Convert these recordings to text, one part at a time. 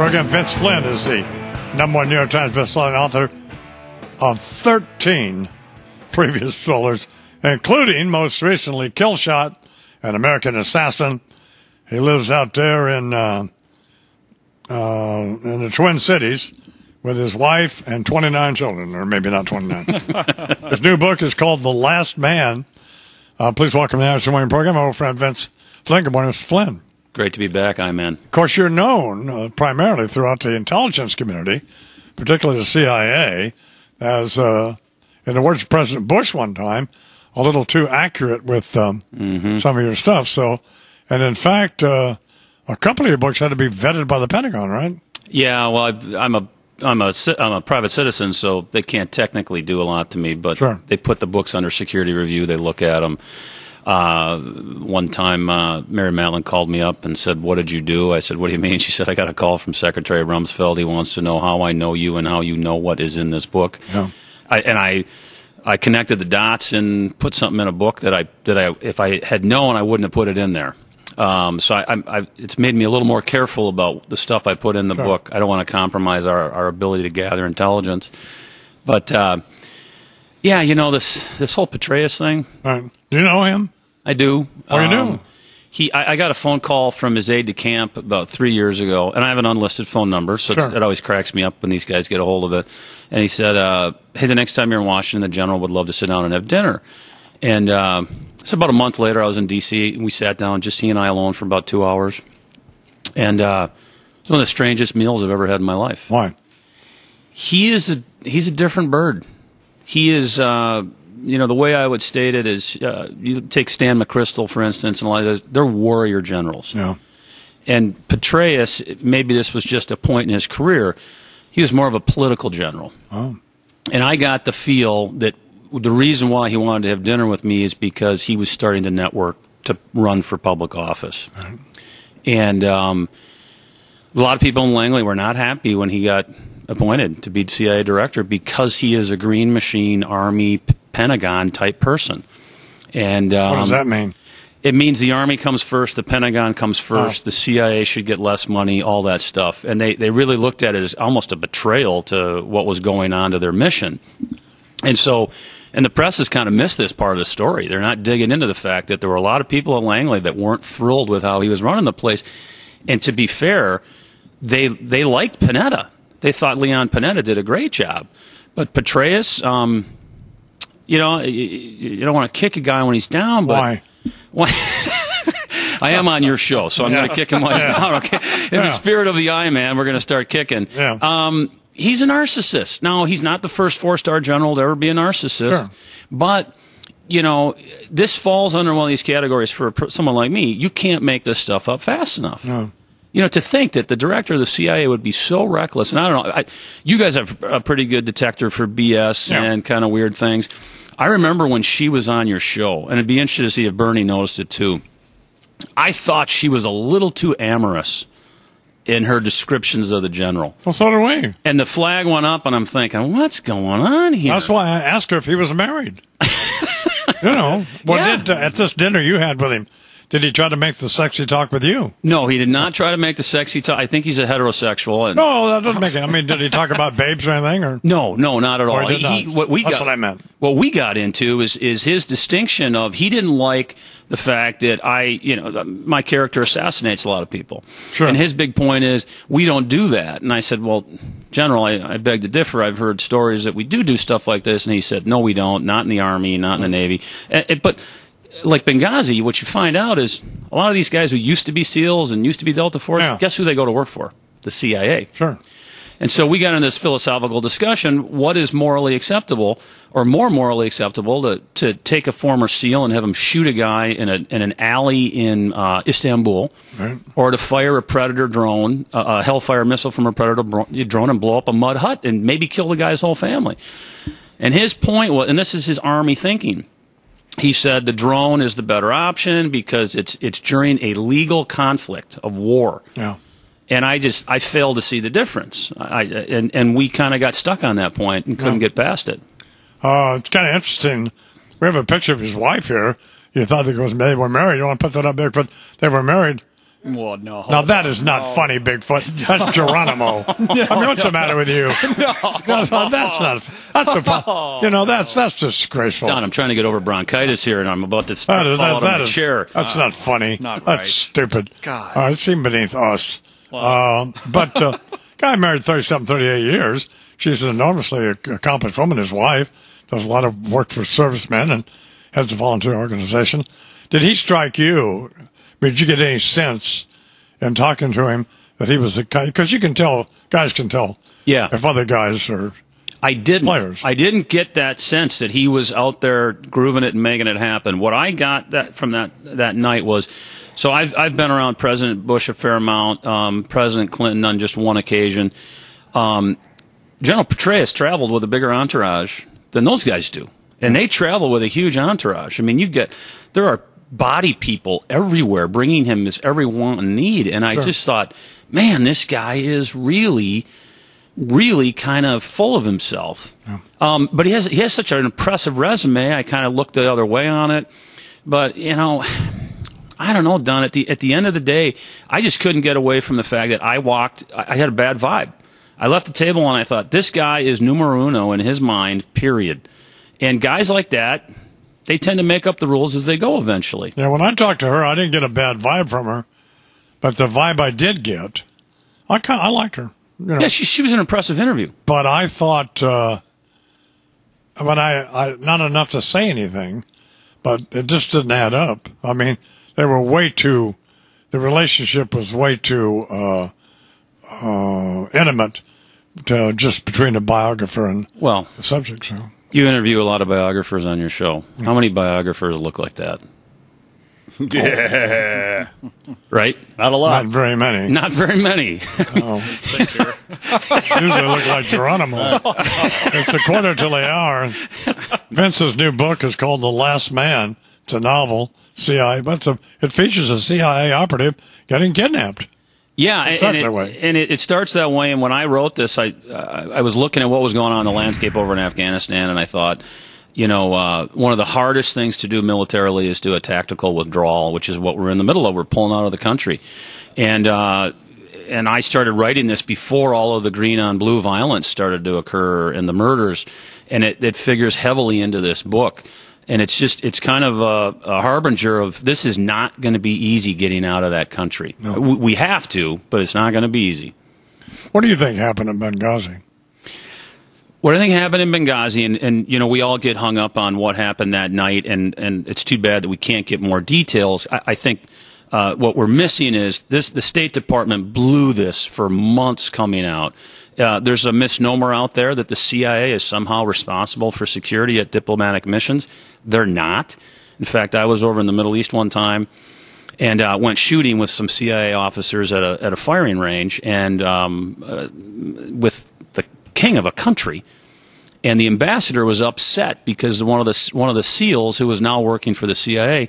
program. Vince Flynn is the #1 New York Times bestselling author of 13 previous thrillers, including most recently Kill Shot, An American Assassin. He lives out there in the Twin Cities with his wife and 29 children, or maybe not 29. His new book is called The Last Man. Please welcome the National Morning Program, my old friend Vince Flynn. Good morning, Mr. Flynn. Great to be back, man. Of course, you're known primarily throughout the intelligence community, particularly the CIA, as, in the words of President Bush one time, a little too accurate with some of your stuff. So, and in fact, a couple of your books had to be vetted by the Pentagon, right? Yeah, well, I'm a private citizen, so they can't technically do a lot to me, but sure. They put the books under security review. They look at them. One time, Mary Matlin called me up and said, "What did you do?" I said, "What do you mean?" She said, "I got a call from Secretary Rumsfeld. He wants to know how I know you and how you know what is in this book." Yeah. I connected the dots and put something in a book that I if I had known, I wouldn't have put it in there. So it's made me a little more careful about the stuff I put in the book. I don't want to compromise our ability to gather intelligence. But, yeah, you know, this whole Petraeus thing. Right. Do you know him? I do. Oh, you do? I got a phone call from his aide de camp about 3 years ago, and I have an unlisted phone number, so it always cracks me up when these guys get a hold of it. And he said, hey, the next time you're in Washington, the general would love to sit down and have dinner. And so about a month later, I was in D.C., and we sat down, just he and I alone, for about 2 hours. And it was one of the strangest meals I've ever had in my life. Why? He's a different bird. He is, the way I would state it is, you take Stan McChrystal, for instance, and a lot of those, they're warrior generals. Yeah. And Petraeus, maybe this was just a point in his career, he was more of a political general. Oh. And I got the feel that the reason why he wanted to have dinner with me is because he was starting to network to run for public office. Right. And a lot of people in Langley were not happy when he got appointed to be CIA director because he is a green machine, Army, Pentagon type person. And what does that mean? It means the Army comes first, the Pentagon comes first, the CIA should get less money, all that stuff. And they really looked at it as almost a betrayal to what was going on to their mission. And so, and the press has kind of missed this part of the story. They're not digging into the fact that there were a lot of people at Langley that weren't thrilled with how he was running the place. And to be fair, they liked Panetta. They thought Leon Panetta did a great job. But Petraeus, you don't want to kick a guy when he's down. But Why? I am on your show, so I'm going to kick him while he's down. Okay. In the spirit of the I Man, we're going to start kicking. Yeah. He's a narcissist. Now, he's not the first four-star general to ever be a narcissist. Sure. But, this falls under one of these categories for someone like me. You can't make this stuff up fast enough. No. To think that the director of the CIA would be so reckless. And I don't know. You guys have a pretty good detector for BS and kind of weird things. I remember when she was on your show, and it'd be interesting to see if Bernie noticed it too. I thought she was a little too amorous in her descriptions of the general. Well, so do we. And the flag went up, and I'm thinking, what's going on here? That's why I asked her if he was married. At this dinner you had with him, did he try to make the sexy talk with you? No, he did not try to make the sexy talk. I think he's a heterosexual. And no, that doesn't make it. I mean, did he talk about babes or anything? Or No, not at all. Or he did not? That's what I meant. What we got into is his distinction of he didn't like the fact that my character assassinates a lot of people. Sure. And his big point is we don't do that. And I said, well, General, I beg to differ. I've heard stories that we do stuff like this. And he said, no, we don't. Not in the Army, not in the Navy. But like Benghazi, what you find out is a lot of these guys who used to be SEALs and used to be Delta Force, guess who they go to work for? The CIA. Sure. And so we got in this philosophical discussion, what is morally acceptable, or more morally acceptable, to take a former SEAL and have him shoot a guy in an alley in Istanbul, right, or to fire a Predator drone, a Hellfire missile from a Predator drone and blow up a mud hut and maybe kill the guy's whole family. And his point was, and this is his Army thinking, he said the drone is the better option because it's during a legal conflict of war. Yeah. And I failed to see the difference. And we kind of got stuck on that point and couldn't get past it. It's kind of interesting. We have a picture of his wife here. You thought they were married. You don't want to put that up there, but they were married. Well, no. Now that is not funny, Bigfoot. That's Geronimo. I mean, what's the matter with you? That's not. That's that's disgraceful. Don, I'm trying to get over bronchitis here, and I'm about to fall out of my chair. That's not funny. Not right. That's stupid. God. It's even beneath us. Wow. But guy married 38 years. She's an enormously accomplished woman. His wife does a lot of work for servicemen and has a volunteer organization. Did he strike you? Did you get any sense in talking to him that he was a guy? Because you can tell, guys can tell. Yeah. If other guys are players. I didn't get that sense that he was out there grooving it and making it happen. What I got from that night was, so I've been around President Bush a fair amount, President Clinton on just one occasion. General Petraeus traveled with a bigger entourage than those guys do. And they travel with a huge entourage. I mean, there are body people everywhere bringing him this every want and need. And I just thought, man, this guy is really, really kind of full of himself. Yeah. But he has such an impressive resume. I kind of looked the other way on it. But, I don't know, Don. At the end of the day, I just couldn't get away from the fact that I had a bad vibe. I left the table and I thought, this guy is numero uno in his mind, period. And guys like that, they tend to make up the rules as they go eventually. Yeah, when I talked to her, I didn't get a bad vibe from her. But the vibe I did get, I liked her. Yeah, she was an impressive interview. But I thought, I not enough to say anything, but it just didn't add up. I mean, they were the relationship was way too intimate just between the biographer and the subject. So. You interview a lot of biographers on your show. How many biographers look like that? Yeah. Right? Not a lot. Not very many. Not very many. Usually look like Geronimo. It's a quarter till the hour. Vince's new book is called The Last Man. It's a novel, CIA, but it features a CIA operative getting kidnapped. Yeah, it starts that way. And it starts that way. And when I wrote this, I was looking at what was going on in the landscape over in Afghanistan, and I thought, one of the hardest things to do militarily is do a tactical withdrawal, which is what we're in the middle of. We're pulling out of the country. And I started writing this before all of the green on blue violence started to occur and the murders, and it figures heavily into this book. And it's kind of a harbinger of this is not going to be easy getting out of that country. No. We have to, but it's not going to be easy. What do you think happened in Benghazi? What I think happened in Benghazi, and we all get hung up on what happened that night, and it's too bad that we can't get more details. I think what we're missing is the State Department blew this for months coming out. There's a misnomer out there that the CIA is somehow responsible for security at diplomatic missions. They're not. In fact, I was over in the Middle East one time and went shooting with some CIA officers at a firing range and with the king of a country. And the ambassador was upset because one of the SEALs, who was now working for the CIA,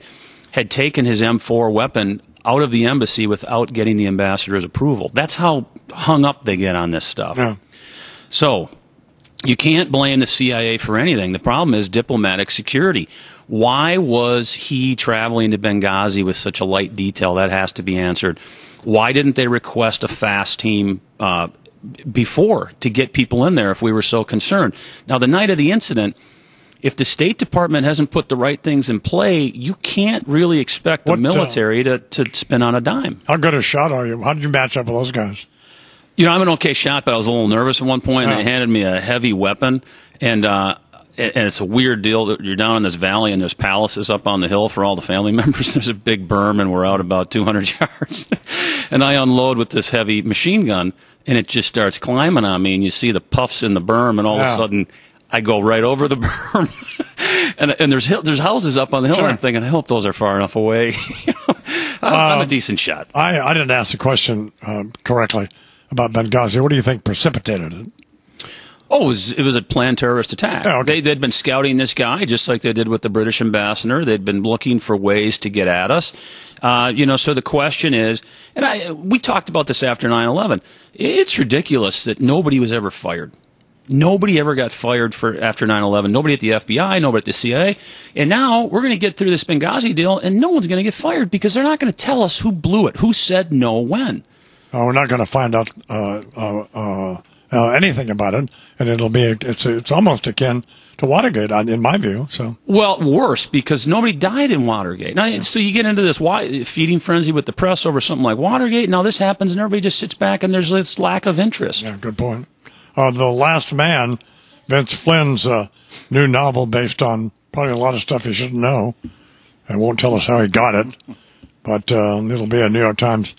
had taken his M4 weapon out of the embassy without getting the ambassador's approval. That's how hung up they get on this stuff. Yeah. So you can't blame the CIA for anything. The problem is diplomatic security. Why was he traveling to Benghazi with such a light detail? That has to be answered. Why didn't they request a fast team before to get people in there if we were so concerned? Now, the night of the incident, if the State Department hasn't put the right things in play, you can't really expect the military to spin on a dime. How good a shot are you? How did you match up with those guys? I'm an okay shot, but I was a little nervous at one point, and they handed me a heavy weapon, and it's a weird deal. You're down in this valley, and there's palaces up on the hill for all the family members. There's a big berm, and we're out about 200 yards. And I unload with this heavy machine gun, and it just starts climbing on me, and you see the puffs in the berm, and all of a sudden I go right over the berm. and there's houses up on the hill, and I'm thinking, I hope those are far enough away. I'm a decent shot. I didn't ask the question correctly about Benghazi. What do you think precipitated it? Oh, it was a planned terrorist attack. Oh, okay. They'd been scouting this guy, just like they did with the British ambassador. They'd been looking for ways to get at us. So the question is, and we talked about this after 9/11, it's ridiculous that nobody was ever fired. Nobody ever got fired after 9/11. Nobody at the FBI, nobody at the CIA. And now we're going to get through this Benghazi deal, and no one's going to get fired because they're not going to tell us who blew it, who said no when. We're not going to find out anything about it, and it's almost akin to Watergate, in my view. So, well, worse, because nobody died in Watergate. Now, so you get into this feeding frenzy with the press over something like Watergate. Now this happens, and everybody just sits back, and there's this lack of interest. Yeah, good point. The Last Man, Vince Flynn's new novel based on probably a lot of stuff you shouldn't know, and won't tell us how he got it, but it'll be a New York Times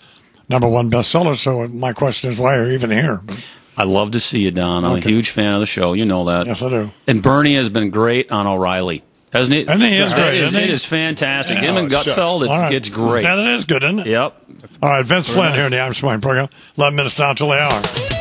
#1 bestseller. So my question is, why are you even here? I love to see you, Don. I'm a huge fan of the show. You know that. Yes, I do. And Bernie has been great on O'Reilly. Hasn't he? And he is great. It is fantastic. Him and Gutfeld, it's great. Yeah, that is good, isn't it? Yep. All right, Vince Flynn here in the I'm Smiling program. 11 minutes now till the hour.